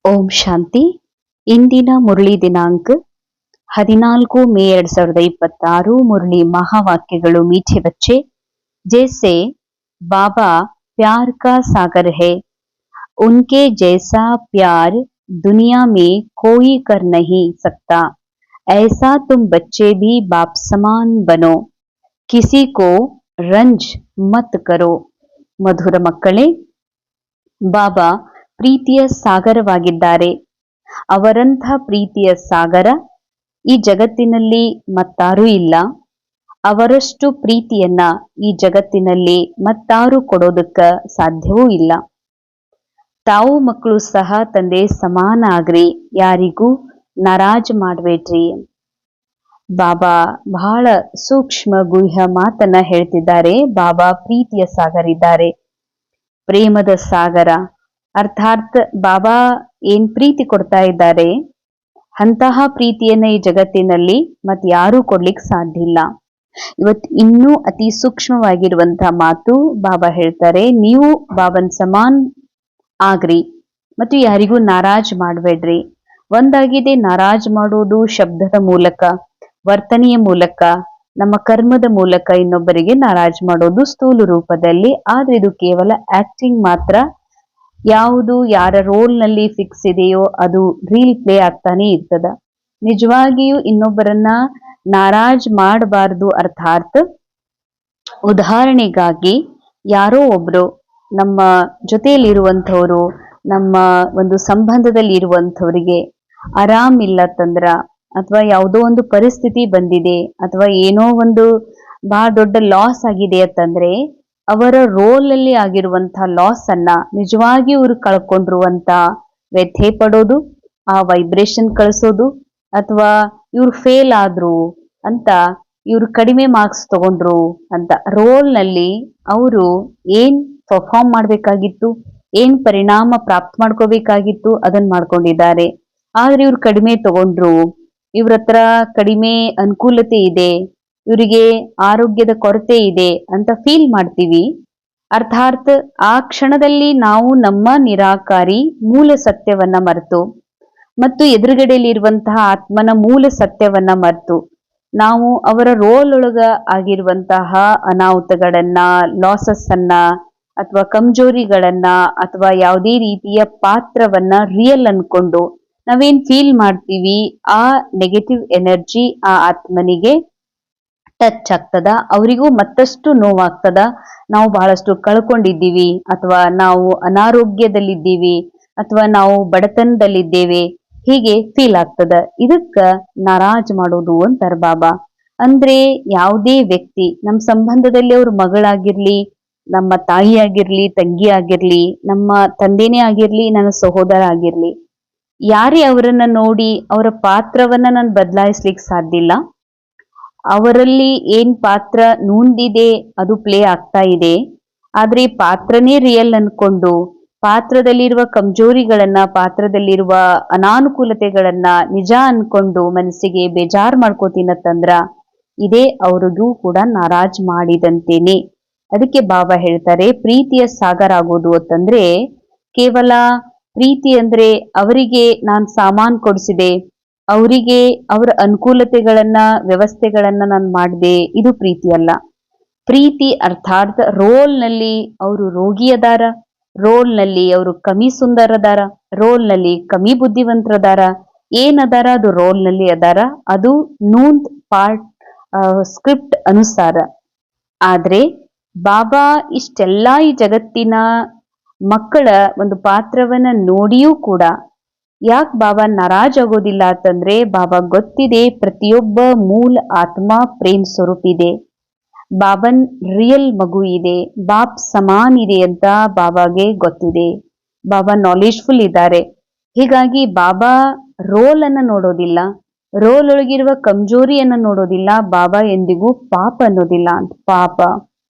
ಓಂ ಶಾಂತಿ. ಇಂದಿನ ಮುರಳಿ ದಿನಾಂಕ 14 ಮೇ 2026. ಮುರಳಿ महावाक्यಗಳು. मीठे बच्चे, जैसे बाबा प्यार का सागर है, उनके जैसा प्यार दुनिया में कोई कर नहीं सकता। ऐसा तुम बच्चे भी बाप समान बनो, किसी को रंज मत करो। ಮಧುರ ಮಕ್ಕಳೇ, ಬಾಬಾ ಪ್ರೀತಿಯ ಸಾಗರವಾಗಿದ್ದಾರೆ. ಅವರಂಥ ಪ್ರೀತಿಯ ಸಾಗರ ಈ ಜಗತ್ತಿನಲ್ಲಿ ಮತ್ತಾರೂ ಇಲ್ಲ. ಅವರಷ್ಟು ಪ್ರೀತಿಯನ್ನ ಈ ಜಗತ್ತಿನಲ್ಲಿ ಮತ್ತಾರು ಕೊಡೋದಕ್ಕ ಸಾಧ್ಯವೂ ಇಲ್ಲ. ತಾವು ಮಕ್ಕಳು ಸಹ ತಂದೆ ಸಮಾನ ಆಗ್ರಿ, ಯಾರಿಗೂ ನಾರಾಜ್ ಮಾಡಬೇಡ್ರಿ. ಬಾಬಾ ಬಹಳ ಸೂಕ್ಷ್ಮ ಗುಹ್ಯ ಮಾತನ್ನ ಹೇಳ್ತಿದ್ದಾರೆ. ಬಾಬಾ ಪ್ರೀತಿಯ ಸಾಗರ ಇದ್ದಾರೆ, ಪ್ರೇಮದ ಸಾಗರ. ಅರ್ಥಾತ್ ಬಾಬಾ ಏನ್ ಪ್ರೀತಿ ಕೊಡ್ತಾ ಇದ್ದಾರೆ, ಅಂತಹ ಪ್ರೀತಿಯನ್ನ ಈ ಜಗತ್ತಿನಲ್ಲಿ ಮತ್ ಯಾರೂ ಕೊಡ್ಲಿಕ್ಕೆ ಸಾಧ್ಯ ಇಲ್ಲ. ಇವತ್ತು ಇನ್ನೂ ಅತಿ ಸೂಕ್ಷ್ಮವಾಗಿರುವಂತಹ ಮಾತು ಬಾಬಾ ಹೇಳ್ತಾರೆ, ನೀವು ಬಾಬನ್ ಸಮಾನ್ ಆಗ್ರಿ ಮತ್ತು ಯಾರಿಗೂ ನಾರಾಜ್ ಮಾಡಬೇಡ್ರಿ. ಒಂದಾಗಿದೆ ನಾರಾಜ್ ಮಾಡೋದು ಶಬ್ದದ ಮೂಲಕ, ವರ್ತನೆಯ ಮೂಲಕ, ನಮ್ಮ ಕರ್ಮದ ಮೂಲಕ ಇನ್ನೊಬ್ಬರಿಗೆ ನಾರಾಜ್ ಮಾಡೋದು ಸ್ಥೂಲ ರೂಪದಲ್ಲಿ. ಆದ್ರೆ ಇದು ಕೇವಲ ಆಕ್ಟಿಂಗ್ ಮಾತ್ರ. ಯಾವುದು ಯಾರ ರೋಲ್ ನಲ್ಲಿ ಫಿಕ್ಸ್ ಇದೆಯೋ ಅದು ರೀಲ್ ಪ್ಲೇ ಆಗ್ತಾನೆ ಇರ್ತದ. ನಿಜವಾಗಿಯೂ ಇನ್ನೊಬ್ಬರನ್ನ ನಾರಾಜ್ ಮಾಡಬಾರ್ದು. ಅರ್ಥಾತ್ ಉದಾಹರಣೆಗಾಗಿ ಯಾರೋ ಒಬ್ರು ನಮ್ಮ ಜೊತೆಯಲ್ಲಿರುವಂಥವ್ರು, ನಮ್ಮ ಒಂದು ಸಂಬಂಧದಲ್ಲಿ ಇರುವಂಥವರಿಗೆ ಆರಾಮ್ ಇಲ್ಲತ್ತಂದ್ರ, ಅಥವಾ ಯಾವುದೋ ಒಂದು ಪರಿಸ್ಥಿತಿ ಬಂದಿದೆ, ಅಥವಾ ಏನೋ ಒಂದು ಬಹಳ ದೊಡ್ಡ ಲಾಸ್ ಆಗಿದೆ ಅಂತಂದ್ರೆ, ಅವರ ರೋಲ್ ಅಲ್ಲಿ ಆಗಿರುವಂತಹ ಲಾಸ್ ಅನ್ನ ನಿಜವಾಗಿ ಇವರು ಕಳ್ಕೊಂಡಿರುವಂತ ವ್ಯಥೆ ಪಡೋದು, ಆ ವೈಬ್ರೇಷನ್ ಕಳಿಸೋದು, ಅಥವಾ ಇವ್ರು ಫೇಲ್ ಆದ್ರು ಅಂತ, ಇವ್ರು ಕಡಿಮೆ ಮಾರ್ಕ್ಸ್ ತಗೊಂಡ್ರು ಅಂತ ರೋಲ್ ನಲ್ಲಿ ಅವರು ಏನ್ ಪರ್ಫಾರ್ಮ್ ಮಾಡ್ಬೇಕಾಗಿತ್ತು, ಏನ್ ಪರಿಣಾಮ ಪ್ರಾಪ್ತ ಮಾಡ್ಕೋಬೇಕಾಗಿತ್ತು ಅದನ್ನ ಮಾಡ್ಕೊಂಡಿದ್ದಾರೆ. ಆದ್ರೆ ಇವ್ರು ಕಡಿಮೆ ತಗೊಂಡ್ರು, ಇವ್ರ ಹತ್ರ ಕಡಿಮೆ ಅನುಕೂಲತೆ ಇದೆ, ಇವರಿಗೆ ಆರೋಗ್ಯದ ಕೊರತೆ ಇದೆ ಅಂತ ಫೀಲ್ ಮಾಡ್ತೀವಿ. ಅರ್ಥಾತ್ ಆ ಕ್ಷಣದಲ್ಲಿ ನಾವು ನಮ್ಮ ನಿರಾಕಾರಿ ಮೂಲ ಸತ್ಯವನ್ನ ಮರೆತು ಮತ್ತು ಎದುರುಗಡೆಯಲ್ಲಿರುವಂತಹ ಆತ್ಮನ ಮೂಲ ಸತ್ಯವನ್ನ ಮರೆತು ನಾವು ಅವರ ರೋಲ್ ಒಳಗ ಆಗಿರುವಂತಹ ಅನಾಹುತಗಳನ್ನ, ಲಾಸಸ್ ಅನ್ನ, ಅಥವಾ ಕಮ್ಜೋರಿಗಳನ್ನ, ಅಥವಾ ಯಾವುದೇ ರೀತಿಯ ಪಾತ್ರವನ್ನ ರಿಯಲ್ ಅನ್ಕೊಂಡು ನಾವೇನ್ ಫೀಲ್ ಮಾಡ್ತೀವಿ, ಆ ನೆಗೆಟಿವ್ ಎನರ್ಜಿ ಆ ಆತ್ಮನಿಗೆ ಟಚ್ ಆಗ್ತದ. ಅವರಿಗೂ ಮತ್ತಷ್ಟು ನೋವಾಗ್ತದ. ನಾವು ಬಹಳಷ್ಟು ಕಳ್ಕೊಂಡಿದ್ದೀವಿ, ಅಥವಾ ನಾವು ಅನಾರೋಗ್ಯದಲ್ಲಿದ್ದೀವಿ, ಅಥವಾ ನಾವು ಬಡತನದಲ್ಲಿದ್ದೇವೆ, ಹೀಗೆ ಫೀಲ್ ಆಗ್ತದ. ಇದಕ್ಕ ನಾರಾಜ್ ಮಾಡೋದು ಅಂತಾರ ಬಾಬಾ. ಅಂದ್ರೆ ಯಾವುದೇ ವ್ಯಕ್ತಿ ನಮ್ಮ ಸಂಬಂಧದಲ್ಲಿ ಅವ್ರ ಮಗಳಾಗಿರ್ಲಿ, ನಮ್ಮ ತಾಯಿ ಆಗಿರ್ಲಿ, ತಂಗಿ ಆಗಿರ್ಲಿ, ನಮ್ಮ ತಂದೆನೇ ಆಗಿರ್ಲಿ, ನನ್ನ ಸಹೋದರ ಆಗಿರ್ಲಿ, ಯಾರೇ ಅವರನ್ನ ನೋಡಿ ಅವರ ಪಾತ್ರವನ್ನ ನಾನು ಬದಲಾಯಿಸ್ಲಿಕ್ಕೆ ಸಾಧ್ಯ ಇಲ್ಲ. ಅವರಲ್ಲಿ ಏನ್ ಪಾತ್ರ ನೂಂದಿದೆ ಅದು ಪ್ಲೇ ಆಗ್ತಾ ಇದೆ. ಆದ್ರೆ ಈ ಪಾತ್ರನೇ ರಿಯಲ್ ಅನ್ಕೊಂಡು ಪಾತ್ರದಲ್ಲಿರುವ ಕಮ್ಜೋರಿಗಳನ್ನ, ಪಾತ್ರದಲ್ಲಿರುವ ಅನಾನುಕೂಲತೆಗಳನ್ನ ನಿಜ ಅನ್ಕೊಂಡು ಮನಸ್ಸಿಗೆ ಬೇಜಾರ್ ಮಾಡ್ಕೋತೀನತ್ತಂದ್ರ ಇದೇ ಅವ್ರಿಗೂ ಕೂಡ ನಾರಾಜ್ ಮಾಡಿದಂತೇನೆ. ಅದಕ್ಕೆ ಬಾಬಾ ಹೇಳ್ತಾರೆ, ಪ್ರೀತಿಯ ಸಾಗರ ಆಗೋದು ಅಂತಂದ್ರೆ ಕೇವಲ ಪ್ರೀತಿ ಅಂದ್ರೆ ಅವರಿಗೆ ನಾನು ಸಾಮಾನ್ ಕೊಡಿಸಿದೆ, ಅವರಿಗೆ ಅವರ ಅನುಕೂಲತೆಗಳನ್ನ, ವ್ಯವಸ್ಥೆಗಳನ್ನ ನಾನು ಮಾಡಿದೆ, ಇದು ಪ್ರೀತಿ ಅಲ್ಲ. ಪ್ರೀತಿ ಅರ್ಥಾತ್ ರೋಲ್ ನಲ್ಲಿ ಅವರು ರೋಗಿ ಅದಾರ, ರೋಲ್ ನಲ್ಲಿ ಅವರು ಕಮ್ಮಿ ಸುಂದರದಾರ, ರೋಲ್ ನಲ್ಲಿ ಕಮ್ಮಿ ಬುದ್ಧಿವಂತರದಾರ, ಏನದಾರ ಅದು ರೋಲ್ ನಲ್ಲಿ ಅದಾರ, ಅದು ನೂಂದ್ ಪಾರ್ಟ್ ಸ್ಕ್ರಿಪ್ಟ್ ಅನುಸಾರ. ಆದ್ರೆ ಬಾಬಾ ಇಷ್ಟೆಲ್ಲಾ ಈ ಜಗತ್ತಿನ ಮಕ್ಕಳ ಒಂದು ಪಾತ್ರವನ್ನ ನೋಡಿಯೂ ಕೂಡ ಯಾಕೆ ಬಾಬಾ ನಾರಾಜ್ ಆಗೋದಿಲ್ಲ ಅಂತಂದ್ರೆ, ಬಾಬಾ ಗೊತ್ತಿದೆ ಪ್ರತಿಯೊಬ್ಬ ಮೂಲ ಆತ್ಮ ಪ್ರೇಮ್ ಸ್ವರೂಪ ಇದೆ, ಬಾಬನ್ ರಿಯಲ್ ಮಗು ಇದೆ, ಬಾಪ್ ಸಮಾನ್ ಇದೆ ಅಂತ ಬಾಬಾಗೆ ಗೊತ್ತಿದೆ. ಬಾಬಾ ನಾಲೆಜ್ಫುಲ್ ಇದ್ದಾರೆ. ಹೀಗಾಗಿ ಬಾಬಾ ರೋಲ್ ಅನ್ನ ನೋಡೋದಿಲ್ಲ, ರೋಲ್ ಒಳಗಿರುವ ಕಮ್ಜೋರಿಯನ್ನ ನೋಡೋದಿಲ್ಲ. ಬಾಬಾ ಎಂದಿಗೂ ಪಾಪ ಅನ್ನೋದಿಲ್ಲ ಅಂತ. ಪಾಪ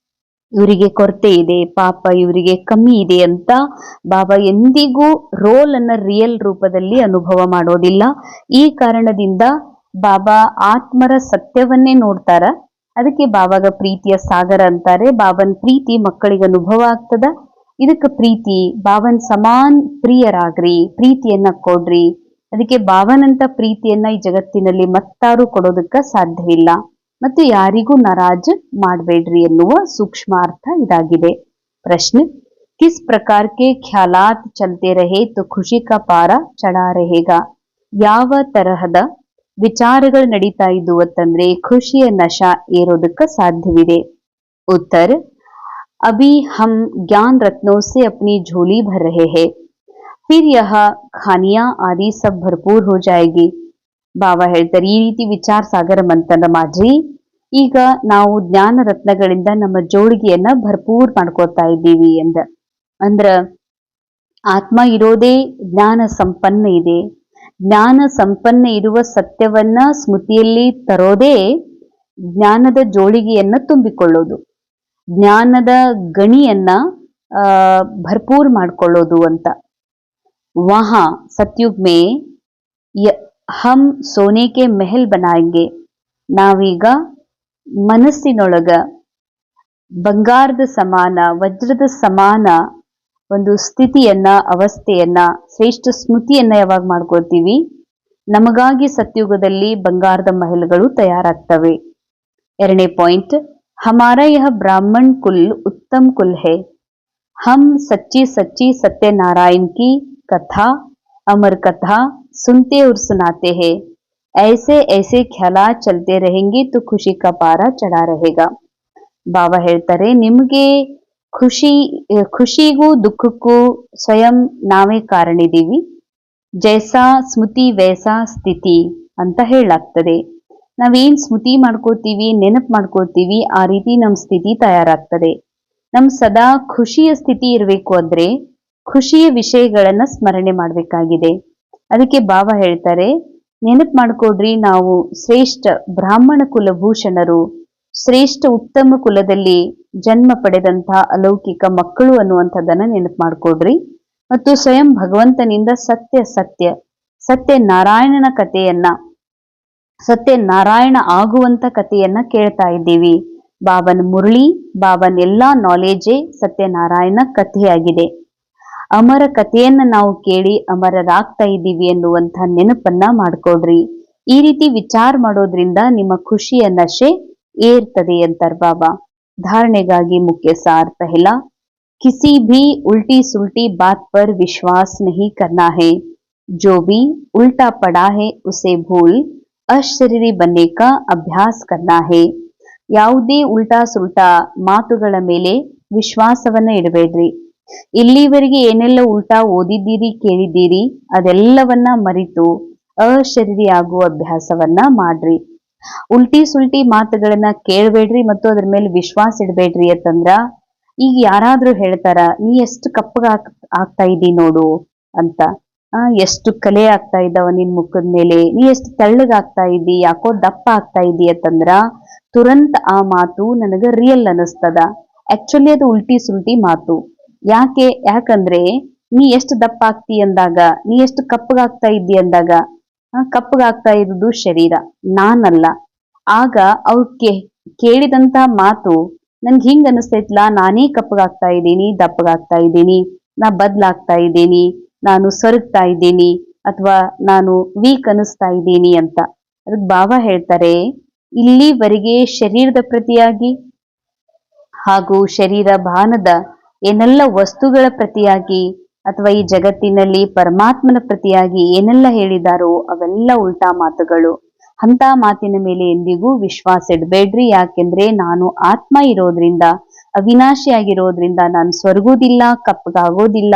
ಇವರಿಗೆ ಕೊರತೆ ಇದೆ, ಪಾಪ ಇವರಿಗೆ ಕಮ್ಮಿ ಇದೆ ಅಂತ ಬಾಬಾ ಎಂದಿಗೂ ರೋಲ್ ಅನ್ನ ರಿಯಲ್ ರೂಪದಲ್ಲಿ ಅನುಭವ ಮಾಡೋದಿಲ್ಲ. ಈ ಕಾರಣದಿಂದ ಬಾಬಾ ಆತ್ಮರ ಸತ್ಯವನ್ನೇ ನೋಡ್ತಾರ. ಅದಕ್ಕೆ ಬಾಬಾಗ ಪ್ರೀತಿಯ ಸಾಗರ ಅಂತಾರೆ. ಬಾಬನ್ ಪ್ರೀತಿ ಮಕ್ಕಳಿಗೆ ಅನುಭವ ಆಗ್ತದ. ಇದಕ್ಕೆ ಪ್ರೀತಿ, ಬಾಬನ್ ಸಮಾನ್ ಪ್ರಿಯರಾಗ್ರಿ, ಪ್ರೀತಿಯನ್ನ ಕೊಡ್ರಿ. ಅದಕ್ಕೆ ಬಾಬನಂತ ಪ್ರೀತಿಯನ್ನ ಈ ಜಗತ್ತಿನಲ್ಲಿ ಮತ್ತಾರು ಕೊಡೋದಕ್ಕ ಸಾಧ್ಯವಿಲ್ಲ. ಮತ್ತು ಯಾರಿಗೂ ನಾರಾಜ್ ಮಾಡಬೇಡ್ರಿ ಎನ್ನುವ ಸೂಕ್ಷ್ಮ ಅರ್ಥ ಇದಾಗಿದೆ. ಪ್ರಶ್ನೆ, ಕಿಸ್ ಪ್ರಕಾರ ಕೆ ಖ್ಯಾಲಾತ್ ಚಲ್ತೆ ರಹೆ ತೋ ಖುಷಿ ಕಾ ಪಾರ ಚಢಾ रहेगा. ಯಾವ ತರಹದ ವಿಚಾರಗಳು ನಡೀತಾ ಇದ್ವು ಅಂತಂದ್ರೆ ಖುಷಿಯ ನಶಾ ಏರೋದಕ್ಕ ಸಾಧ್ಯವಿದೆ. ಉತ್ತರ, अभी हम ज्ञान रत्नों से अपनी झोली भर रहे हैं, फिर यह खानियां आदि सब भरपूर हो जाएगी. ಬಾಬಾ ಹೇಳ್ತಾರೆ, ಈ ರೀತಿ ವಿಚಾರ ಸಾಗರ ಮಂಥನ ಮಾಡ್ರಿ. ಈಗ ನಾವು ಜ್ಞಾನ ರತ್ನಗಳಿಂದ ನಮ್ಮ ಜೋಳಿಗೆಯನ್ನ ಭರ್ಪೂರ್ ಮಾಡ್ಕೋತಾ ಇದ್ದೀವಿ ಅಂದ್ರ ಆತ್ಮ ಇರೋದೇ ಜ್ಞಾನ ಸಂಪನ್ನ ಇದೆ. ಜ್ಞಾನ ಸಂಪನ್ನ ಇರುವ ಸತ್ಯವನ್ನ ಸ್ಮೃತಿಯಲ್ಲಿ ತರೋದೇ ಜ್ಞಾನದ ಜೋಳಿಗೆಯನ್ನ ತುಂಬಿಕೊಳ್ಳೋದು, ಜ್ಞಾನದ ಗಣಿಯನ್ನ ಭರ್ಪೂರ್ ಮಾಡ್ಕೊಳ್ಳೋದು ಅಂತ. ವಹಾ ಸತ್ಯುಗ್ ಮೇ ಹಮ್ ಸೋನೆಗೆ ಮೆಹಲ್ ಬನಾಯಂಗೆ. ನಾವೀಗ ಮನಸ್ಸಿನೊಳಗ ಬಂಗಾರದ ಸಮಾನ, ವಜ್ರದ ಸಮಾನ ಒಂದು ಸ್ಥಿತಿಯನ್ನ, ಅವಸ್ಥೆಯನ್ನ, ಶ್ರೇಷ್ಠ ಸ್ಮೃತಿಯನ್ನ ಯಾವಾಗ ಮಾಡ್ಕೊಳ್ತೀವಿ, ನಮಗಾಗಿ ಸತ್ಯುಗದಲ್ಲಿ ಬಂಗಾರದ ಮಹಲ್ಗಳು ತಯಾರಾಗ್ತವೆ. ಎರಡನೇ ಪಾಯಿಂಟ್, ಹಮಾರಾ ಯಹ ಬ್ರಾಹ್ಮಣ್ ಕುಲ್ ಉತ್ತಮ್ ಕುಲ್ ಹೈ. ಹಮ್ ಸಚ್ಚಿ ಸಚ್ಚಿ ಸತ್ಯನಾರಾಯಣ ಕಿ ಕಥಾ, ಅಮರ್ ಕಥಾ सुनते और सुनाते हैं. ऐसे ऐसे ख्यालात चलते रहेंगे तो खुशी का पारा चढ़ा रहेगा. ಬಾಬಾ ಹೇಳ್ತಾರೆ, ನಿಮಗೆ ಖುಷಿಗೂ ದುಃಖಕ್ಕೂ ಸ್ವಯಂ ನಾವೇ ಕಾರಣ ಇದ್ದೀವಿ. ಜೈಸಾ ಸ್ಮೃತಿ ವೈಸಾ ಸ್ಥಿತಿ ಅಂತ ಹೇಳಲಾಗ್ತದೆ. ನಾವೇನ್ ಸ್ಮೃತಿ ಮಾಡ್ಕೋತೀವಿ, ನೆನಪು ಮಾಡ್ಕೋತೀವಿ, ಆ ರೀತಿ ನಮ್ ಸ್ಥಿತಿ ತಯಾರಾಗ್ತದೆ. ನಮ್ ಸದಾ ಖುಷಿಯ ಸ್ಥಿತಿ ಇರಬೇಕು ಅಂದ್ರೆ ಖುಷಿಯ ವಿಷಯಗಳನ್ನ ಸ್ಮರಣೆ ಮಾಡ್ಬೇಕಾಗಿದೆ. ಅದಕ್ಕೆ ಬಾಬಾ ಹೇಳ್ತಾರೆ, ನೆನಪು ಮಾಡ್ಕೊಡ್ರಿ, ನಾವು ಶ್ರೇಷ್ಠ ಬ್ರಾಹ್ಮಣ ಕುಲಭೂಷಣರು, ಶ್ರೇಷ್ಠ ಉತ್ತಮ ಕುಲದಲ್ಲಿ ಜನ್ಮ ಪಡೆದಂತಹ ಅಲೌಕಿಕ ಮಕ್ಕಳು ಅನ್ನುವಂಥದ್ದನ್ನ ನೆನಪು ಮಾಡ್ಕೊಡ್ರಿ. ಮತ್ತು ಸ್ವಯಂ ಭಗವಂತನಿಂದ ಸತ್ಯನಾರಾಯಣನ ಕಥೆಯನ್ನ, ಸತ್ಯನಾರಾಯಣ ಆಗುವಂತ ಕಥೆಯನ್ನ ಕೇಳ್ತಾ ಇದ್ದೀವಿ. ಬಾಬನ್ ಮುರಳಿ, ಬಾಬನ್ ಎಲ್ಲಾ ನಾಲೆಜೇ ಸತ್ಯನಾರಾಯಣ ಕಥೆಯಾಗಿದೆ. ಅಮರ ಕಥೆಯನ್ನ ನಾವು ಕೇಳಿ ಅಮರರಾಗ್ತಾ ಇದ್ದೀವಿ ಎನ್ನುವಂಥ ನೆನಪನ್ನ ಮಾಡ್ಕೊಡ್ರಿ. ಈ ರೀತಿ ವಿಚಾರ ಮಾಡೋದ್ರಿಂದ ನಿಮ್ಮ ಖುಷಿಯ ನಶೆ ಏರ್ತದೆ ಅಂತಾರ ಬಾಬಾ. ಧಾರಣೆಗಾಗಿ ಮುಖ್ಯ ಸಾರ್ ಪಹಲಾ, ಕಿಸಿ ಭಿ ಉಲ್ಟಿ ಸುಲ್ಟಿ ಬಾತ್ ಪರ್ ವಿಶ್ವಾಸ ನಹಿ ಕರ್ನಾ ಹೈ. ಜೋ ಭಿ ಉಲ್ಟಾ ಪಡಾ ಹೈ ಉಸೆ ಭೂಲ್ ಅಶರೀರಿ ಬನ್ನೆ ಕಾ ಅಭ್ಯಾಸ ಕರ್ನಾ ಹೈ. ಯಾವುದೇ ಉಲ್ಟಾ ಸುಲ್ಟಾ ಮಾತುಗಳ ಮೇಲೆ ವಿಶ್ವಾಸವನ್ನ ಇಡಬೇಡ್ರಿ. ಇಲ್ಲಿವರೆಗೆ ಏನೆಲ್ಲ ಉಲ್ಟಾ ಓದಿದ್ದೀರಿ, ಕೇಳಿದ್ದೀರಿ, ಅದೆಲ್ಲವನ್ನ ಮರಿತು ಅಶರೀರಿ ಆಗುವ ಅಭ್ಯಾಸವನ್ನ ಮಾಡ್ರಿ. ಉಲ್ಟಿ ಸುಲ್ಟಿ ಮಾತುಗಳನ್ನ ಕೇಳಬೇಡ್ರಿ ಮತ್ತು ಅದ್ರ ಮೇಲೆ ವಿಶ್ವಾಸ ಇಡಬೇಡ್ರಿ ಅಂತಂದ್ರ, ಈಗ ಯಾರಾದ್ರೂ ಹೇಳ್ತಾರ, ನೀ ಎಷ್ಟು ಕಪ್ಪಗ ಆಗ್ತಾ ಇದ್ದಿ ನೋಡು ಅಂತ, ಎಷ್ಟು ಕಲೆ ಆಗ್ತಾ ಇದ್ದಾವ ನಿನ್ ಮುಖದ ಮೇಲೆ, ನೀ ಎಷ್ಟು ತೆಳ್ಳಗಾಗ್ತಾ ಇದ್ದಿ, ಯಾಕೋ ದಪ್ಪ ಆಗ್ತಾ ಇದ್ದಿ ಅಂತಂದ್ರ ತುರಂತ್ ಆ ಮಾತು ನನಗ ರಿಯಲ್ ಅನಿಸ್ತದ. ಆಕ್ಚುಲಿ ಅದು ಉಲ್ಟಿ ಸುಲ್ಟಿ ಮಾತು. ಯಾಕಂದ್ರೆ ನೀ ಎಷ್ಟು ದಪ್ಪ ಆಗ್ತಿ ಅಂದಾಗ, ನೀ ಎಷ್ಟು ಕಪ್ಪಗಾಗ್ತಾ ಇದ್ದಿ ಅಂದಾಗ, ಕಪ್ಪಗಾಗ್ತಾ ಇರುವುದು ಶರೀರ, ನಾನಲ್ಲ. ಆಗ ಅವ್ರು ಕೇಳಿದಂತ ಮಾತು ನನ್ಗೆ ಹಿಂಗ್ ಅನಿಸ್ತೈತ್ಲಾ, ನಾನೇ ಕಪ್ಪಗಾಗ್ತಾ ಇದ್ದೀನಿ, ದಪ್ಪಗಾಗ್ತಾ ಇದ್ದೀನಿ, ನಾ ಬದ್ಲಾಗ್ತಾ ಇದ್ದೀನಿ, ನಾನು ಸೊರಗ್ತಾ ಇದ್ದೀನಿ, ಅಥವಾ ನಾನು ವೀಕ್ ಅನಿಸ್ತಾ ಇದ್ದೀನಿ ಅಂತ. ಅದಕ್ಕೆ ಬಾಬಾ ಹೇಳ್ತಾರೆ, ಇಲ್ಲಿವರೆಗೆ ಶರೀರದ ಪ್ರತಿಯಾಗಿ ಹಾಗೂ ಶರೀರ ಭಾನದ ಏನೆಲ್ಲ ವಸ್ತುಗಳ ಪ್ರತಿಯಾಗಿ ಅಥವಾ ಈ ಜಗತ್ತಿನಲ್ಲಿ ಪರಮಾತ್ಮನ ಪ್ರತಿಯಾಗಿ ಏನೆಲ್ಲ ಹೇಳಿದಾರೋ ಅವೆಲ್ಲ ಉಲ್ಟಾ ಮಾತುಗಳು. ಅಂತ ಮಾತಿನ ಮೇಲೆ ಎಂದಿಗೂ ವಿಶ್ವಾಸ ಇಡಬೇಡ್ರಿ. ಯಾಕೆಂದ್ರೆ ನಾನು ಆತ್ಮ ಇರೋದ್ರಿಂದ, ಅವಿನಾಶಿಯಾಗಿರೋದ್ರಿಂದ ನಾನು ಸ್ವರ್ಗುದಿಲ್ಲ, ಕಪ್ಪಗಾಗೋದಿಲ್ಲ,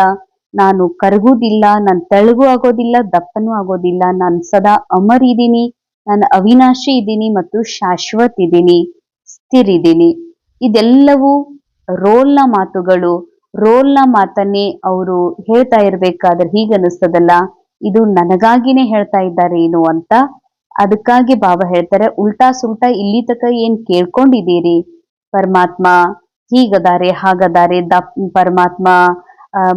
ನಾನು ಕರಗುವುದಿಲ್ಲ, ನಾನು ತೆಳಗೂ ಆಗೋದಿಲ್ಲ, ದಪ್ಪನೂ ಆಗೋದಿಲ್ಲ. ನಾನು ಸದಾ ಅಮರ್ ಇದ್ದೀನಿ, ನಾನು ಅವಿನಾಶಿ ಇದ್ದೀನಿ ಮತ್ತು ಶಾಶ್ವತ್ ಇದ್ದೀನಿ, ಸ್ಥಿರಿದ್ದೀನಿ. ಇದೆಲ್ಲವೂ ರೋಲ್ನ ಮಾತುಗಳು. ರೋಲ್ನ ಮಾತನ್ನೇ ಅವರು ಹೇಳ್ತಾ ಇರ್ಬೇಕಾದ್ರೆ ಹೀಗನ್ನಿಸ್ತದಲ್ಲ, ಇದು ನನಗಾಗಿನೇ ಹೇಳ್ತಾ ಇದ್ದಾರೆ ಏನು ಅಂತ. ಅದಕ್ಕಾಗಿ ಬಾಬಾ ಹೇಳ್ತಾರೆ, ಉಲ್ಟಾ ಸುಲ್ಟಾ ಇಲ್ಲಿ ತಕ ಏನ್ ಕೇಳ್ಕೊಂಡಿದ್ದೀರಿ, ಪರಮಾತ್ಮ ಹೀಗದಾರೆ ಹಾಗದಾರೆ, ಪರಮಾತ್ಮ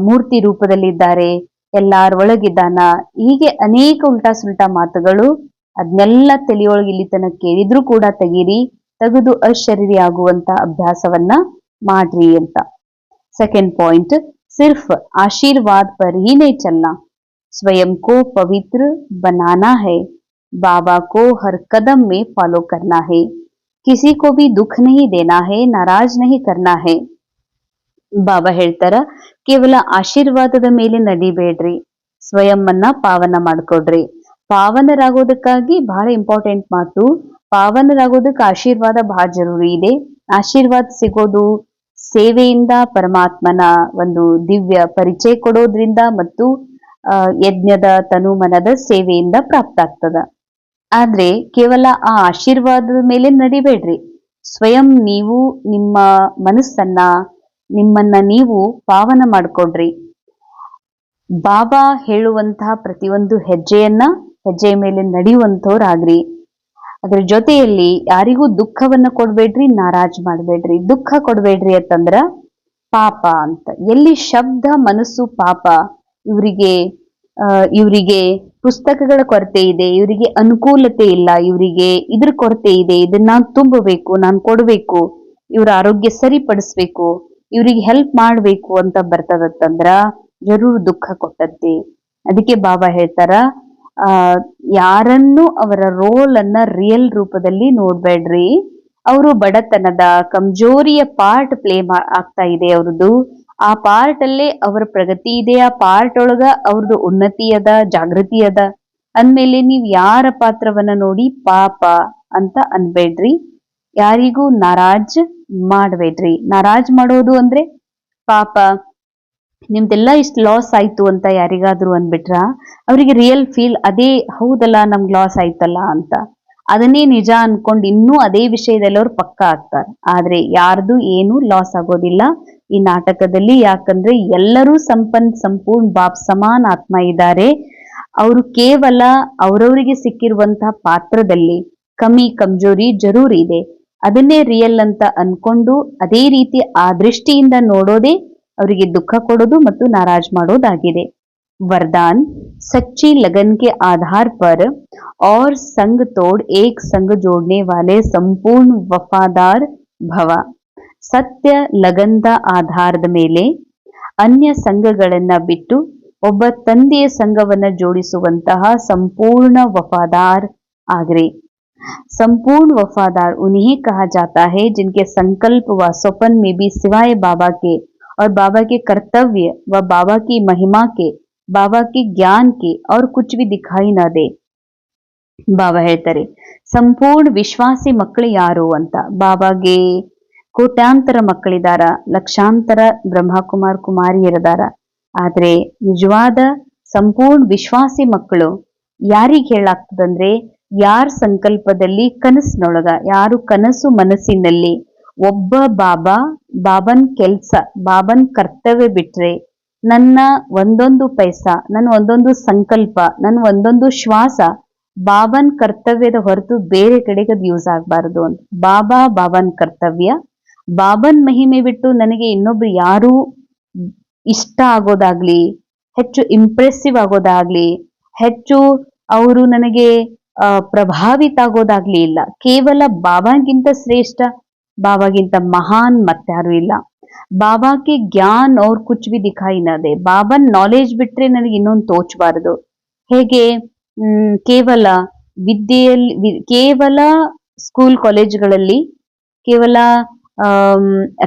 ಮೂರ್ತಿ ರೂಪದಲ್ಲಿದ್ದಾರೆ, ಎಲ್ಲಾರ ಒಳಗಿದ್ದಾನ, ಹೀಗೆ ಅನೇಕ ಉಲ್ಟಾ ಸುಲ್ಟಾ ಮಾತುಗಳು. ಅದನ್ನೆಲ್ಲ ತಲೆಯೊಳಗೆ ಇಲ್ಲಿ ತನಕ ಕೇಳಿದ್ರು ಕೂಡ ತೆಗೆದು ಅಶರೀರಿ ಆಗುವಂತ ಅಭ್ಯಾಸವನ್ನ ಮಾಡ್ರಿ ಅಂತ. ಸೆಕೆಂಡ್ ಪಾಯಿಂಟ್, सिर्फ आशीर्वाद पर ही नहीं चलना, स्वयं को पवित्र बनाना है, बाबा को हर कदम में फॉलो करना है, किसी को भी दुख नहीं देना है, नाराज नहीं करना है. ಬಾಬಾ ಹೇಳ್ತಾರ, ಕೇವಲ ಆಶೀರ್ವಾದದ ಮೇಲೆ ನಡಿಬೇಡ್ರಿ, ಸ್ವಯಂವನ್ನ ಪಾವನ ಮಾಡ್ಕೊಡ್ರಿ. ಪಾವನರಾಗೋದಕ್ಕಾಗಿ ಬಹಳ ಇಂಪಾರ್ಟೆಂಟ್ ಮಾತು, ಪಾವನರಾಗೋದಕ್ಕೆ ಆಶೀರ್ವಾದ ಬಹಳ ಜರೂರಿ ಇದೆ. ಆಶೀರ್ವಾದ ಸಿಗೋದು ಸೇವೆಯಿಂದ, ಪರಮಾತ್ಮನ ಒಂದು ದಿವ್ಯ ಪರಿಚಯ ಕೊಡೋದ್ರಿಂದ ಮತ್ತು ಯಜ್ಞದ ತನುಮನದ ಸೇವೆಯಿಂದ ಪ್ರಾಪ್ತ ಆಗ್ತದ. ಆದ್ರೆ ಕೇವಲ ಆ ಆಶೀರ್ವಾದದ ಮೇಲೆ ನಡಿಬೇಡ್ರಿ, ಸ್ವಯಂ ನೀವು ನಿಮ್ಮ ಮನಸ್ಸನ್ನ, ನಿಮ್ಮನ್ನ ನೀವು ಪಾವನ ಮಾಡ್ಕೊಡ್ರಿ. ಬಾಬಾ ಹೇಳುವಂತಹ ಪ್ರತಿಯೊಂದು ಹೆಜ್ಜೆಯ ಮೇಲೆ ನಡೆಯುವಂಥವ್ರಾಗ್ರಿ. ಅದ್ರ ಜೊತೆಯಲ್ಲಿ ಯಾರಿಗೂ ದುಃಖವನ್ನ ಕೊಡ್ಬೇಡ್ರಿ, ನಾರಾಜ್ ಮಾಡ್ಬೇಡ್ರಿ. ದುಃಖ ಕೊಡ್ಬೇಡ್ರಿ ಅಂತಂದ್ರ ಪಾಪ ಅಂತ. ಎಲ್ಲಿ ಶಬ್ದ, ಮನಸ್ಸು ಪಾಪ, ಇವರಿಗೆ ಪುಸ್ತಕಗಳ ಕೊರತೆ ಇದೆ, ಇವರಿಗೆ ಅನುಕೂಲತೆ ಇಲ್ಲ, ಇವರಿಗೆ ಇದ್ರ ಕೊರತೆ ಇದೆ, ಇದನ್ನ ನಾನ್ ತುಂಬಬೇಕು, ನಾನ್ ಕೊಡ್ಬೇಕು, ಇವ್ರ ಆರೋಗ್ಯ ಸರಿಪಡಿಸ್ಬೇಕು, ಇವ್ರಿಗೆ ಹೆಲ್ಪ್ ಮಾಡ್ಬೇಕು ಅಂತ ಬರ್ತದತ್ತಂದ್ರ ಜರೂರ್ ದುಃಖ ಕೊಟ್ಟದ್ದೆ. ಅದಕ್ಕೆ ಬಾಬಾ ಹೇಳ್ತಾರ, ಯಾರನ್ನು ಅವರ ರೋಲ್ ಅನ್ನ ರಿಯಲ್ ರೂಪದಲ್ಲಿ ನೋಡ್ಬೇಡ್ರಿ. ಅವರು ಬಡತನದ ಕಮ್ಜೋರಿಯ ಪಾರ್ಟ್ ಪ್ಲೇ ಆಗ್ತಾ ಇದೆ ಅವ್ರದ್ದು. ಆ ಪಾರ್ಟ್ ಅಲ್ಲೇ ಅವರ ಪ್ರಗತಿ ಇದೆ, ಆ ಪಾರ್ಟ್ ಒಳಗ ಅವ್ರದ್ದು ಉನ್ನತಿ ಅದ, ಜಾಗೃತಿ ಅದ. ಅಂದ್ಮೇಲೆ ನೀವ್ ಯಾರ ಪಾತ್ರವನ್ನ ನೋಡಿ ಪಾಪ ಅಂತ ಅನ್ಬೇಡ್ರಿ, ಯಾರಿಗೂ ನಾರಾಜ್ ಮಾಡ್ಬೇಡ್ರಿ. ನಾರಾಜ್ ಮಾಡೋದು ಅಂದ್ರೆ ಪಾಪ ನಿಮ್ದೆಲ್ಲ ಇಷ್ಟು ಲಾಸ್ ಆಯ್ತು ಅಂತ ಯಾರಿಗಾದ್ರೂ ಅಂದ್ಬಿಟ್ರ ಅವರಿಗೆ ರಿಯಲ್ ಫೀಲ್ ಅದೇ, ಹೌದಲ್ಲ ನಮ್ಗ್ ಲಾಸ್ ಆಯ್ತಲ್ಲ ಅಂತ, ಅದನ್ನೇ ನಿಜ ಅನ್ಕೊಂಡು ಇನ್ನೂ ಅದೇ ವಿಷಯದಲ್ಲಿ ಅವ್ರು ಪಕ್ಕ ಆಗ್ತಾರೆ. ಆದ್ರೆ ಯಾರ್ದು ಏನು ಲಾಸ್ ಆಗೋದಿಲ್ಲ ಈ ನಾಟಕದಲ್ಲಿ. ಯಾಕಂದ್ರೆ ಎಲ್ಲರೂ ಸಂಪೂರ್ಣ ಬಾಪ್ ಸಮಾನ ಆತ್ಮ ಇದ್ದಾರೆ. ಅವರು ಕೇವಲ ಅವರವರಿಗೆ ಸಿಕ್ಕಿರುವಂತಹ ಪಾತ್ರದಲ್ಲಿ ಕಮ್ಮಿ ಕಮ್ಜೋರಿ ಜರೂರ್ ಇದೆ. ಅದನ್ನೇ ರಿಯಲ್ ಅಂತ ಅನ್ಕೊಂಡು ಅದೇ ರೀತಿ ಆ ದೃಷ್ಟಿಯಿಂದ ನೋಡೋದೇ ಅವರಿಗೆ ದುಃಖ ಕೊಡೋದು ಮತ್ತು ನಾರಾಜ್ ಮಾಡೋದಾಗಿದೆ. वरदान, सच्ची लगन के आधार पर और संग तोड़ एक संग जोड़ने वाले संपूर्ण वफादार भव. ಸತ್ಯ ಲಗನ್ದ ಆಧಾರದ ಮೇಲೆ ಅನ್ಯ ಸಂಘಗಳನ್ನ ಬಿಟ್ಟು ಒಬ್ಬ ತಂದೆಯ ಸಂಘವನ್ನ ಜೋಡಿಸುವಂತಹ ಸಂಪೂರ್ಣ ವಫಾದಾರ್ ಆಗ್ರಿ. संपूर्ण वफादार उन्हें कहा जाता है जिनके संकल्प व स्वप्न में भी सिवाय बाबा के और बाबा के कर्तव्य व बाबा की महिमा के, बाबा के ज्ञान के और कुछ भी दिखाई न दे. ಬಾಬಾ ಹೇಳ್ತಾರೆ, ಸಂಪೂರ್ಣ ವಿಶ್ವಾಸಿ ಮಕ್ಕಳು ಯಾರು ಅಂತ. ಬಾಬಾಗೆ ಕೋಟ್ಯಾಂತರ ಮಕ್ಕಳಿದಾರ, ಲಕ್ಷಾಂತರ ಬ್ರಹ್ಮಕುಮಾರ್ ಕುಮಾರಿಯರದಾರ. ಆದ್ರೆ ನಿಜವಾದ ಸಂಪೂರ್ಣ ವಿಶ್ವಾಸಿ ಮಕ್ಕಳು ಯಾರಿಗೆ ಹೇಳಾಗ್ತದಂದ್ರೆ, ಯಾರ ಸಂಕಲ್ಪದಲ್ಲಿ ಕನಸಿನೊಳಗ, ಯಾರು ಕನಸು ಮನಸ್ಸಿನಲ್ಲಿ ಒಬ್ಬ ಬಾಬನ್ ಕೆಲ್ಸ, ಬಾಬನ್ ಕರ್ತವ್ಯ ಬಿಟ್ರೆ ನನ್ನ ಒಂದೊಂದು ಪೈಸಾ, ನನ್ನ ಒಂದೊಂದು ಸಂಕಲ್ಪ, ನನ್ನ ಒಂದೊಂದು ಶ್ವಾಸ ಬಾಬನ್ ಕರ್ತವ್ಯದ ಹೊರತು ಬೇರೆ ಕಡೆಗೆ ಅದು ಯೂಸ್ ಆಗ್ಬಾರ್ದು ಅಂತ. ಬಾಬನ್ ಕರ್ತವ್ಯ, ಬಾಬನ್ ಮಹಿಮೆ ಬಿಟ್ಟು ನನಗೆ ಇನ್ನೊಬ್ರು ಯಾರು ಇಷ್ಟ ಆಗೋದಾಗ್ಲಿ, ಹೆಚ್ಚು ಇಂಪ್ರೆಸಿವ್ ಆಗೋದಾಗ್ಲಿ, ಹೆಚ್ಚು ಅವರು ನನಗೆ ಪ್ರಭಾವಿತ ಆಗೋದಾಗ್ಲಿ ಇಲ್ಲ. ಕೇವಲ ಬಾಬಾಗಿಂತ ಶ್ರೇಷ್ಠ, ಬಾಬಾಗಿಂತ ಮಹಾನ್ ಮತ್ತಾರು ಇಲ್ಲ. ಬಾಬಾಕ್ಕೆ ಜ್ಞಾನ್ ಅವ್ರ ಕುಚ್ ಬಿ ದಿಖಾಯಿ ನ ದೇ. ಬಾಬನ್ ನಾಲೆಜ್ ಬಿಟ್ರೆ ನನಗೆ ಇನ್ನೊಂದು ತೋಚಬಾರದು. ಹೇಗೆ ಕೇವಲ ವಿದ್ಯೆಯಲ್ಲಿ, ಕೇವಲ ಸ್ಕೂಲ್ ಕಾಲೇಜ್ಗಳಲ್ಲಿ ಕೇವಲ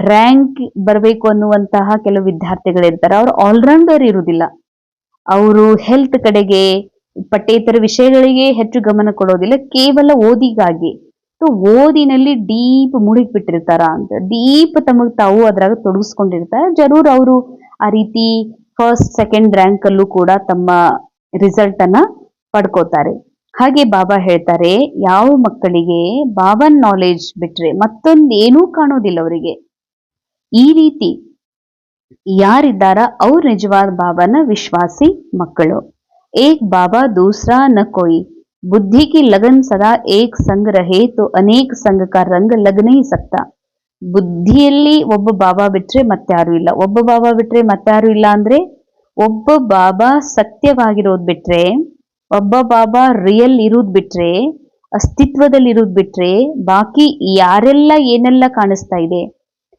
ರ್ಯಾಂಕ್ ಬರಬೇಕು ಅನ್ನುವಂತಹ ಕೆಲವು ವಿದ್ಯಾರ್ಥಿಗಳಿರ್ತಾರೆ. ಅವ್ರು ಆಲ್ರೌಂಡರ್ ಇರುವುದಿಲ್ಲ. ಅವರು ಹೆಲ್ತ್ ಕಡೆಗೆ, ಪಠ್ಯೇತರ ವಿಷಯಗಳಿಗೆ ಹೆಚ್ಚು ಗಮನ ಕೊಡೋದಿಲ್ಲ, ಕೇವಲ ಓದಿಗಾಗಿ. ಓದಿನಲ್ಲಿ ಡೀಪ್ ಮುಳುಗಿಬಿಟ್ಟಿರ್ತಾರ ಅಂತ, ಡೀಪ್ ತಮಗ್ ತಾವು ಅದ್ರಾಗ ತೊಡಗಿಸ್ಕೊಂಡಿರ್ತಾರೆ. ಜರೂರ್ ಅವರು ಆ ರೀತಿ ಫಸ್ಟ್ ಸೆಕೆಂಡ್ ರ್ಯಾಂಕ್ ಅಲ್ಲೂ ಕೂಡ ತಮ್ಮ ರಿಸಲ್ಟ್ ಅನ್ನ ಪಡ್ಕೋತಾರೆ. ಹಾಗೆ ಬಾಬಾ ಹೇಳ್ತಾರೆ, ಯಾವ ಮಕ್ಕಳಿಗೆ ಬಾಬನ್ ನಾಲೆಜ್ ಬಿಟ್ರೆ ಮತ್ತೊಂದೇನೂ ಕಾಣೋದಿಲ್ಲ ಅವರಿಗೆ, ಈ ರೀತಿ ಯಾರಿದ್ದಾರ ಅವ್ರು ನಿಜವಾದ ಬಾಬಾನ ವಿಶ್ವಾಸಿ ಮಕ್ಕಳು. ಏಕ್ ಬಾಬಾ ದೂಸರಾ ನ ಕೋಯಿ, बुद्धि की लगन सदा एक संग रहे तो अनेक संग का रंग लग नहीं सकता. ಬುದ್ಧಿಯಲ್ಲಿ ಒಬ್ಬ ಬಾಬಾ ಬಿಟ್ರೆ ಮತ್ತಾರು ಇಲ್ಲ. ಒಬ್ಬ ಬಾಬಾ ಬಿಟ್ರೆ ಮತ್ತಾರು ಇಲ್ಲ ಅಂದ್ರೆ, ಒಬ್ಬ ಬಾಬಾ ಸತ್ಯವಾಗಿರೋದ್ ಬಿಟ್ರೆ, ಒಬ್ಬ ಬಾಬಾ ರಿಯಲ್ ಇರೋದ್ ಬಿಟ್ರೆ, ಅಸ್ತಿತ್ವದಲ್ಲಿ ಇರೋದ್ ಬಿಟ್ರೆ, ಬಾಕಿ ಯಾರೆಲ್ಲ ಏನೆಲ್ಲ ಕಾಣಿಸ್ತಾ ಇದೆ,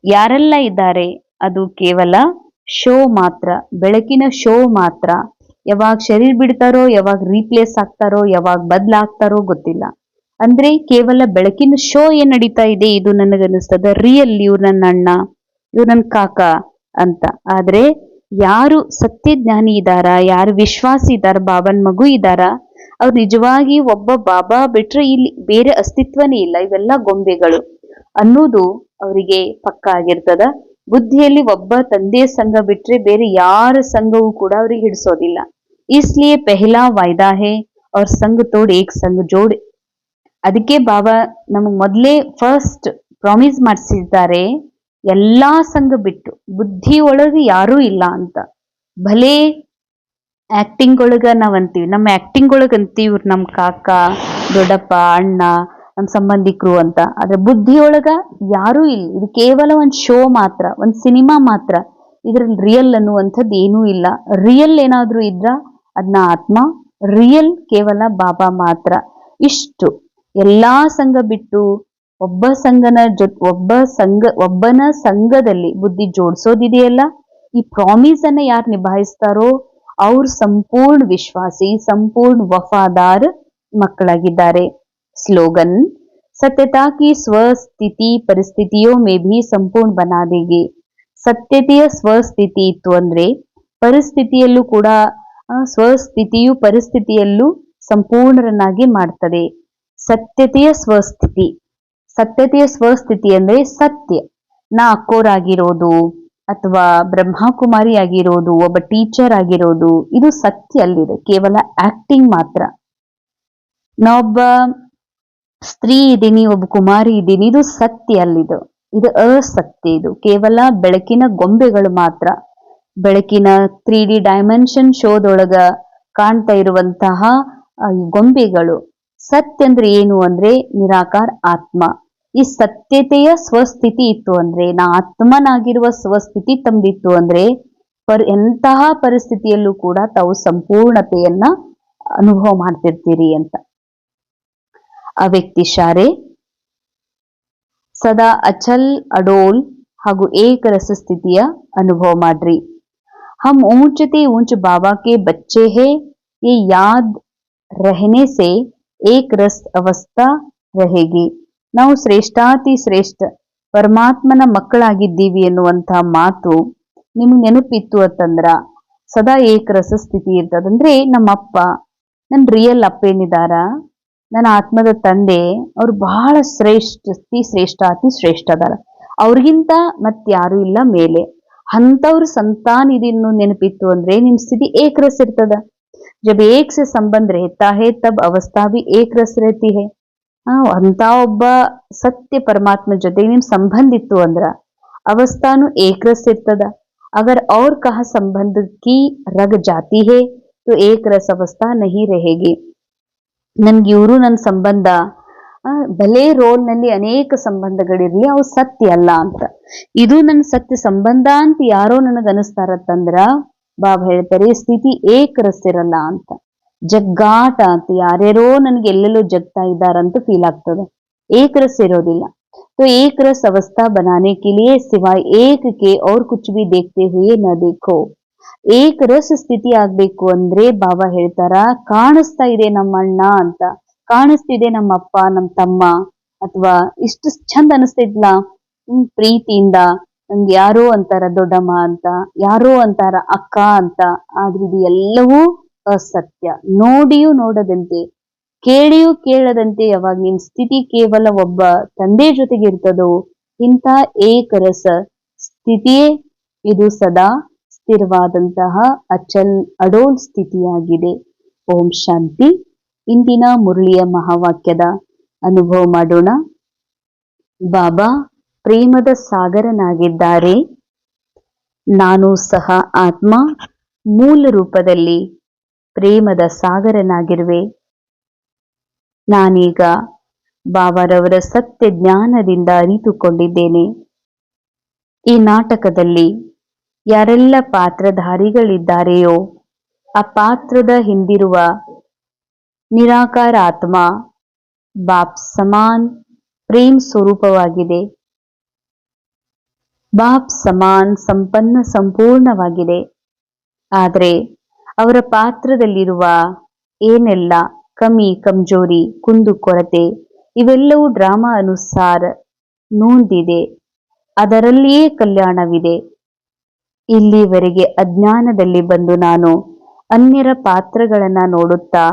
ಯಾರೆಲ್ಲ ಇದ್ದಾರೆ, ಅದು ಕೇವಲ ಶೋ ಮಾತ್ರ, ಬೆಳಕಿನ ಶೋ ಮಾತ್ರ. ಯಾವಾಗ ಶರೀರ ಬಿಡ್ತಾರೋ, ಯಾವಾಗ ರೀಪ್ಲೇಸ್ ಆಗ್ತಾರೋ, ಯಾವಾಗ ಬದ್ಲಾಗ್ತಾರೋ ಗೊತ್ತಿಲ್ಲ. ಅಂದ್ರೆ ಕೇವಲ ಬೆಳಕಿನ ಶೋ ಏನ್ ನಡೀತಾ ಇದೆ, ಇದು ನನಗನ್ನಿಸ್ತದ ರಿಯಲ್, ಇವ್ರು ನನ್ನ ಅಣ್ಣ, ಇವ್ರು ನನ್ನ ಕಾಕ ಅಂತ. ಆದ್ರೆ ಯಾರು ಸತ್ಯಜ್ಞಾನಿ ಇದಾರ, ಯಾರು ವಿಶ್ವಾಸಿ ಇದಾರ, ಬಾಬನ್ ಮಗು ಇದಾರ, ಅವ್ರು ನಿಜವಾಗಿ ಒಬ್ಬ ಬಾಬಾ ಬಿಟ್ರೆ ಇಲ್ಲಿ ಬೇರೆ ಅಸ್ತಿತ್ವನೇ ಇಲ್ಲ, ಇವೆಲ್ಲ ಗೊಂಬೆಗಳು ಅನ್ನೋದು ಅವರಿಗೆ ಪಕ್ಕ ಆಗಿರ್ತದ. ಬುದ್ಧಿಯಲ್ಲಿ ಒಬ್ಬ ತಂದೆ ಸಂಘ ಬಿಟ್ರೆ ಬೇರೆ ಯಾರ ಸಂಘವೂ ಕೂಡ ಅವ್ರಿಗೆ ಹಿಡಿಸೋದಿಲ್ಲ. ಇಸ್ಲಿಯೇ ಪೆಹ್ಲಾ ವಾಯ್ದಾ ಹೇ ಅವ್ರ ಸಂಘ ತೋಡ್ ಏಕ್ ಸಂಘ ಜೋಡ್. ಅದಕ್ಕೆ ಬಾಬಾ ನಮಗ್ ಮೊದ್ಲೇ ಫಸ್ಟ್ ಪ್ರಾಮಿಸ್ ಮಾಡಿಸಿದ್ದಾರೆ, ಎಲ್ಲಾ ಸಂಘ ಬಿಟ್ಟು ಬುದ್ಧಿ ಒಳಗೆ ಯಾರೂ ಇಲ್ಲ ಅಂತ. ಭಲೇ ಆಕ್ಟಿಂಗ್ ಒಳಗ ನಾವ್ ಅಂತೀವಿ, ನಮ್ಮ ಆಕ್ಟಿಂಗ್ ಒಳಗ ಅಂತೀವಿ ಇವ್ರು ನಮ್ ಕಾಕ, ದೊಡ್ಡಪ್ಪ, ಅಣ್ಣ, ನಮ್ ಸಂಬಂಧಿಕರು ಅಂತ. ಆದ್ರೆ ಬುದ್ಧಿಯೊಳಗ ಯಾರೂ ಇಲ್ಲ. ಇದು ಕೇವಲ ಒಂದ್ ಶೋ ಮಾತ್ರ, ಒಂದ್ ಸಿನಿಮಾ ಮಾತ್ರ. ಇದ್ರಲ್ಲಿ ರಿಯಲ್ ಅನ್ನುವಂಥದ್ದು ಏನೂ ಇಲ್ಲ. ರಿಯಲ್ ಏನಾದ್ರೂ ಇದ್ರ ಅದನ್ನ ಆತ್ಮ, ರಿಯಲ್ ಕೇವಲ ಬಾಬಾ ಮಾತ್ರ. ಇಷ್ಟು ಎಲ್ಲಾ ಸಂಘ ಬಿಟ್ಟು ಒಬ್ಬನ ಸಂಘದಲ್ಲಿ ಬುದ್ಧಿ ಜೋಡಿಸೋದಿದೆಯಲ್ಲ, ಈ ಪ್ರಾಮಿಸ್ ಅನ್ನ ಯಾರು ನಿಭಾಯಿಸ್ತಾರೋ ಅವ್ರು ಸಂಪೂರ್ಣ ವಿಶ್ವಾಸಿ, ಸಂಪೂರ್ಣ ವಫಾದಾರ್ ಮಕ್ಕಳಾಗಿದ್ದಾರೆ. ಸ್ಲೋಗನ್, ಸತ್ಯತಾ ಕಿ ಸ್ವಸ್ಥಿತಿ ಪರಿಸ್ಥಿತಿಯೋ ಮೇ ಭಿ ಸಂಪೂರ್ಣ ಬನಾ ದೇಗಿ. ಸತ್ಯತೆಯ ಸ್ವಸ್ಥಿತಿ ಇತ್ತು ಅಂದ್ರೆ ಪರಿಸ್ಥಿತಿಯಲ್ಲೂ ಕೂಡ ಸ್ವಸ್ಥಿತಿಯು ಪರಿಸ್ಥಿತಿಯಲ್ಲೂ ಸಂಪೂರ್ಣರನ್ನಾಗಿ ಮಾಡ್ತದೆ. ಸತ್ಯತೆಯ ಸ್ವಸ್ಥಿತಿ, ಸತ್ಯತೆಯ ಸ್ವಸ್ಥಿತಿ ಅಂದ್ರೆ ಸತ್ಯ. ನಾ ಅಕ್ಕೋರಾಗಿರೋದು ಅಥವಾ ಬ್ರಹ್ಮಕುಮಾರಿ ಆಗಿರೋದು, ಒಬ್ಬ ಟೀಚರ್ ಆಗಿರೋದು, ಇದು ಸತ್ಯ ಅಲ್ಲಿದೆ, ಕೇವಲ ಆಕ್ಟಿಂಗ್ ಮಾತ್ರ. ನಾವೊಬ್ಬ ಸ್ತ್ರೀ ಇದ್ದೀನಿ, ಒಬ್ಬ ಕುಮಾರಿ ಇದ್ದೀನಿ, ಇದು ಸತ್ಯ ಅಲ್ಲಿದು. ಇದು ಅಸತ್ಯ, ಇದು ಕೇವಲ ಬೆಳಕಿನ ಗೊಂಬೆಗಳು ಮಾತ್ರ. ಬೆಳಕಿನ 3D ಡೈಮೆನ್ಷನ್ ಶೋದೊಳಗ ಕಾಣ್ತಾ ಇರುವಂತಹ ಗೊಂಬೆಗಳು. ಸತ್ಯ ಅಂದ್ರೆ ಏನು ಅಂದ್ರೆ ನಿರಾಕಾರ ಆತ್ಮ. ಈ ಸತ್ಯತೆಯ ಸ್ವಸ್ಥಿತಿ ಇತ್ತು ಅಂದ್ರೆ, ನಾ ಆತ್ಮನಾಗಿರುವ ಸ್ವಸ್ಥಿತಿ ತಮ್ದಿತ್ತು ಅಂದ್ರೆ ಎಂತಹ ಪರಿಸ್ಥಿತಿಯಲ್ಲೂ ಕೂಡ ತಾವು ಸಂಪೂರ್ಣತೆಯನ್ನ ಅನುಭವ ಮಾಡ್ತಿರ್ತೀರಿ ಅಂತ. ಅವ್ಯಕ್ತಿ ಶಾರೆ, ಸದಾ ಅಚಲ್ ಅಡೋಲ್ ಹಾಗೂ ಏಕರಸ ಸ್ಥಿತಿಯ ಅನುಭವ ಮಾಡ್ರಿ. हम ऊंचते ऊंच बाबा के बच्चे हैं, ये याद रहने से एक रस अवस्था रहेगी. ನಾವು ಶ್ರೇಷ್ಠಾತಿ ಶ್ರೇಷ್ಠ ಪರಮಾತ್ಮನ ಮಕ್ಕಳಾಗಿದ್ದೀವಿ ಎನ್ನುವಂತಹ ಮಾತು ನಿಮ್ಗೆ ನೆನಪಿತ್ತು ಅಂತಂದ್ರ ಸದಾ ಏಕರಸ ಸ್ಥಿತಿ ಇರ್ತದಂದ್ರೆ, ನಮ್ಮಪ್ಪ, ನನ್ ರಿಯಲ್ ಅಪ್ಪ ಏನಿದಾರ, ನನ್ನ ಆತ್ಮದ ತಂದೆ, ಅವ್ರು ಬಹಳ ಅತಿ ಶ್ರೇಷ್ಠ ಅದಾರ. ಅವ್ರಿಗಿಂತ ಮತ್ ಯಾರು ಇಲ್ಲ ಮೇಲೆ. ಅಂತವ್ರ ಸಂತಾನ ಇದನ್ನು ನೆನಪಿತ್ತು ಅಂದ್ರೆ ನಿಮ್ ಸ್ಥಿತಿ ಏಕ್ ರಸ್ ಇರ್ತದ. ಜब एक से संबंध रहता है तब अवस्था भी एक रस रहती है. ಅಂತ ಒಬ್ಬ ಸತ್ಯ ಪರಮಾತ್ಮ ಜೊತೆ ನಿಮ್ ಸಂಬಂಧ ಇತ್ತು ಅಂದ್ರ ಅವಸ್ಥಾನು ಏಕ್ ರಸ್ ಇರ್ತದ. अगर और कहा संबंध की रग जाती है तो एक रस अवस्था नहीं रहेगी. ನನ್ಗೆ ಇವರು ನನ್ನ ಸಂಬಂಧ, ಭಲೇ ರೋಲ್ ನಲ್ಲಿ ಅನೇಕ ಸಂಬಂಧಗಳಿರ್ಲಿ, ಅವು ಸತ್ಯ ಅಲ್ಲ ಅಂತ. ಇದು ನನ್ನ ಸತ್ಯ ಸಂಬಂಧ ಅಂತ ಯಾರೋ ನನಗ್ ಅನಿಸ್ತಾರತ್ತಂದ್ರ ಬಾಬಾ ಹೇಳ್ತಾರೆ ಸ್ಥಿತಿ ಏಕ್ ರಸ್ ಇರಲ್ಲ ಅಂತ. ಜಗ್ಗಾಟ ಅಂತ, ಯಾರ್ಯಾರೋ ನನ್ಗೆ ಎಲ್ಲೆಲ್ಲೋ ಜಗ್ತಾ ಇದ್ದಾರಂತ ಫೀಲ್ ಆಗ್ತದೆ, ಏಕ್ ರಸ್ ಇರೋದಿಲ್ಲ. तो एक रस अवस्था बनाने के लिए सिवाय एक के और कुछ भी देखते हुए न देखो. ಏಕ ರಸ ಸ್ಥಿತಿ ಆಗ್ಬೇಕು ಅಂದ್ರೆ ಬಾಬಾ ಹೇಳ್ತಾರ, ಕಾಣಿಸ್ತಾ ಇದೆ ನಮ್ಮ ಅಣ್ಣ ಅಂತ, ಕಾಣಿಸ್ತಿದೆ ನಮ್ಮ ಅಪ್ಪ, ನಮ್ಮ ತಮ್ಮ, ಅಥವಾ ಇಷ್ಟು ಚಂದ ಅನಿಸ್ತಿದ್ಲಾ ಪ್ರೀತಿಯಿಂದ, ನಂಗೆ ಯಾರೋ ಅಂತಾರ ದೊಡ್ಡಮ್ಮ ಅಂತ, ಯಾರೋ ಅಂತಾರ ಅಕ್ಕ ಅಂತ. ಆದ್ರೆ ಇದು ಎಲ್ಲವೂ ಅಸತ್ಯ. ನೋಡಿಯೂ ನೋಡದಂತೆ, ಕೇಳಿಯೂ ಕೇಳದಂತೆ ಯಾವಾಗ ನಿಮ್ ಸ್ಥಿತಿ ಕೇವಲ ಒಬ್ಬ ತಂದೆ ಜೊತೆಗೆ ಇರ್ತದೋ, ಇಂಥ ಏಕರಸ ಸ್ಥಿತಿಯೇ ಇದು ಸದಾ ಸ್ಥಿರವಾದಂತಹ ಅಡೋಲ್ ಸ್ಥಿತಿಯಾಗಿದೆ. ಓಂ ಶಾಂತಿ. ಇಂದಿನ ಮುರಳಿಯ ಮಹಾವಾಕ್ಯದ ಅನುಭವ ಮಾಡೋಣ. ಬಾಬಾ ಪ್ರೇಮದ ಸಾಗರನಾಗಿದ್ದಾರೆ. ನಾನು ಸಹ ಆತ್ಮ ಮೂಲ ರೂಪದಲ್ಲಿ ಪ್ರೇಮದ ಸಾಗರನಾಗಿರುವೆ. ನಾನೀಗ ಬಾಬಾರವರ ಸತ್ಯ ಜ್ಞಾನದಿಂದ ಅರಿತುಕೊಂಡಿದ್ದೇನೆ. ಈ ನಾಟಕದಲ್ಲಿ ಯಾರೆಲ್ಲ ಪಾತ್ರಧಾರಿಗಳಿದ್ದಾರೆಯೋ ಆ ಪಾತ್ರದ ಹಿಂದಿರುವ ನಿರಾಕಾರ ಆತ್ಮ ಬಾಪ್ ಸಮಾನ್ ಪ್ರೇಮ್ ಸ್ವರೂಪವಾಗಿದೆ. ಬಾಪ್ ಸಮಾನ್ ಸಂಪನ್ನ ಸಂಪೂರ್ಣವಾಗಿದೆ. ಆದರೆ ಅವರ ಪಾತ್ರದಲ್ಲಿರುವ ಏನೆಲ್ಲ ಕಮಿ ಕಮ್ಜೋರಿ ಕುಂದುಕೊರತೆ ಇವೆಲ್ಲವೂ ಡ್ರಾಮಾ ಅನುಸಾರ ನೊಂದಿದೆ. ಅದರಲ್ಲಿಯೇ ಕಲ್ಯಾಣವಿದೆ. ಇಲ್ಲಿವರೆಗೆ ಅಜ್ಞಾನದಲ್ಲಿ ಬಂದು ನಾನು ಅನ್ಯರ ಪಾತ್ರಗಳನ್ನ ನೋಡುತ್ತಾ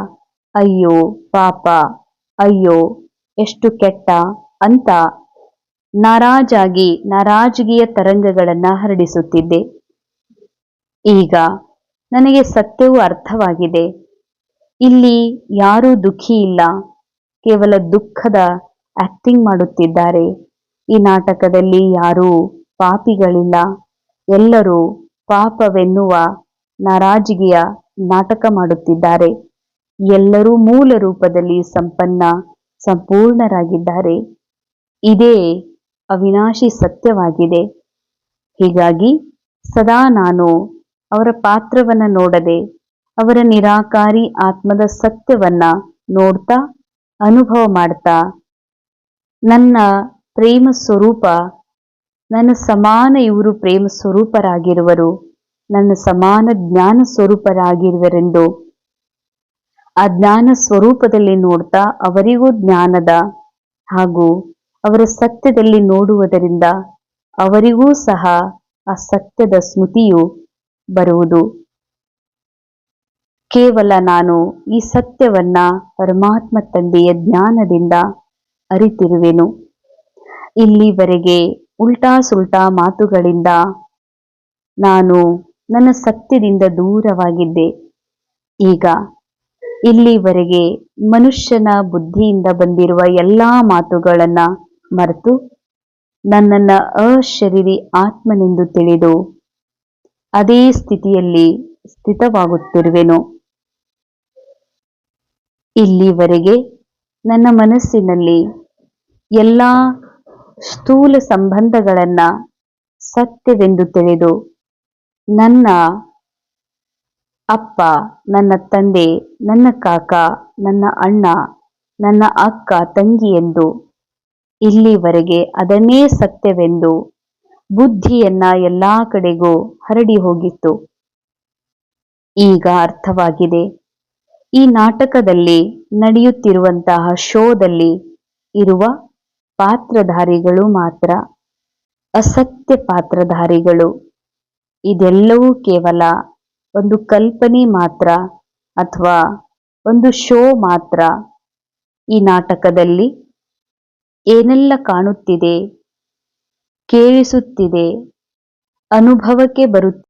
ಅಯ್ಯೋ ಪಾಪ, ಅಯ್ಯೋ ಎಷ್ಟು ಕೆಟ್ಟ ಅಂತ ನಾರಾಜಾಗಿ ನಾರಾಜಗಿಯ ತರಂಗಗಳನ್ನ ಹರಡಿಸುತ್ತಿದ್ದೆ. ಈಗ ನನಗೆ ಸತ್ಯವು ಅರ್ಥವಾಗಿದೆ. ಇಲ್ಲಿ ಯಾರೂ ದುಃಖಿ ಇಲ್ಲ, ಕೇವಲ ದುಃಖದ ಆಕ್ಟಿಂಗ್ ಮಾಡುತ್ತಿದ್ದಾರೆ. ಈ ನಾಟಕದಲ್ಲಿ ಯಾರೂ ಪಾಪಿಗಳಿಲ್ಲ, ಎಲ್ಲರೂ ಪಾಪವೆನ್ನುವ ನಾರಾಜಿಗೆಯ ನಾಟಕ ಮಾಡುತ್ತಿದ್ದಾರೆ. ಎಲ್ಲರೂ ಮೂಲ ರೂಪದಲ್ಲಿ ಸಂಪನ್ನ ಸಂಪೂರ್ಣರಾಗಿದ್ದಾರೆ. ಇದೇ ಅವಿನಾಶಿ ಸತ್ಯವಾಗಿದೆ. ಹೀಗಾಗಿ ಸದಾ ನಾನು ಅವರ ಪಾತ್ರವನ್ನ ನೋಡದೆ ಅವರ ನಿರಾಕಾರಿ ಆತ್ಮದ ಸತ್ಯವನ್ನ ನೋಡ್ತಾ ಅನುಭವ ಮಾಡ್ತಾ ನನ್ನ ಪ್ರೇಮ ಸ್ವರೂಪ, ನನ್ನ ಸಮಾನ ಇವರು ಪ್ರೇಮ ಸ್ವರೂಪರಾಗಿರುವರು, ನನ್ನ ಸಮಾನ ಜ್ಞಾನ ಸ್ವರೂಪರಾಗಿರುವರೆಂದು ಆ ಜ್ಞಾನ ಸ್ವರೂಪದಲ್ಲಿ ನೋಡ್ತಾ ಅವರಿಗೂ ಜ್ಞಾನದ ಹಾಗೂ ಅವರ ಸತ್ಯದಲ್ಲಿ ನೋಡುವುದರಿಂದ ಅವರಿಗೂ ಸಹ ಆ ಸತ್ಯದ ಸ್ಮೃತಿಯು ಬರುವುದು. ಕೇವಲ ನಾನು ಈ ಸತ್ಯವನ್ನ ಪರಮಾತ್ಮ ತಂದೆಯ ಜ್ಞಾನದಿಂದ ಅರಿತಿರುವೆನು. ಇಲ್ಲಿವರೆಗೆ ಉಲ್ಟಾ ಸುಲ್ಟಾ ಮಾತುಗಳಿಂದ ನಾನು ನನ್ನ ಸತ್ಯದಿಂದ ದೂರವಾಗಿದ್ದೆ. ಈಗ ಇಲ್ಲಿವರೆಗೆ ಮನುಷ್ಯನ ಬುದ್ಧಿಯಿಂದ ಬಂದಿರುವ ಎಲ್ಲಾ ಮಾತುಗಳನ್ನ ಮರೆತು ನನ್ನನ್ನ ಅಶರೀರಿ ಆತ್ಮನೆಂದು ತಿಳಿದು ಅದೇ ಸ್ಥಿತಿಯಲ್ಲಿ ಸ್ಥಿತವಾಗುತ್ತಿರುವೆನು. ಇಲ್ಲಿವರೆಗೆ ನನ್ನ ಮನಸ್ಸಿನಲ್ಲಿ ಎಲ್ಲಾ ಸ್ಥೂಲ ಸಂಬಂಧಗಳನ್ನ ಸತ್ಯವೆಂದು ತಿಳಿದು ನನ್ನ ಅಪ್ಪ, ನನ್ನ ತಂದೆ, ನನ್ನ ಕಾಕ, ನನ್ನ ಅಣ್ಣ, ನನ್ನ ಅಕ್ಕ ತಂಗಿ ಎಂದು ಇಲ್ಲಿವರೆಗೆ ಅದನ್ನೇ ಸತ್ಯವೆಂದು ಬುದ್ಧಿಯನ್ನ ಎಲ್ಲಾ ಕಡೆಗೂ ಹರಡಿ ಹೋಗಿತ್ತು. ಈಗ ಅರ್ಥವಾಗಿದೆ. ಈ ನಾಟಕದಲ್ಲಿ ನಡೆಯುತ್ತಿರುವಂತಹ ಶೋದಲ್ಲಿ ಇರುವ ಪಾತ್ರಧಾರಿಗಳು ಮಾತ್ರ ಅಸತ್ಯ ಪಾತ್ರಧಾರಿಗಳು. ಇದೆಲ್ಲವೂ ಕೇವಲ ಒಂದು ಕಲ್ಪನೆ ಮಾತ್ರ ಅಥವಾ ಒಂದು ಶೋ ಮಾತ್ರ. ಈ ನಾಟಕದಲ್ಲಿ ಏನೆಲ್ಲ ಕಾಣುತ್ತಿದೆ, ಕೇಳಿಸುತ್ತಿದೆ, ಅನುಭವಕ್ಕೆ ಬರುತ್ತಿದೆ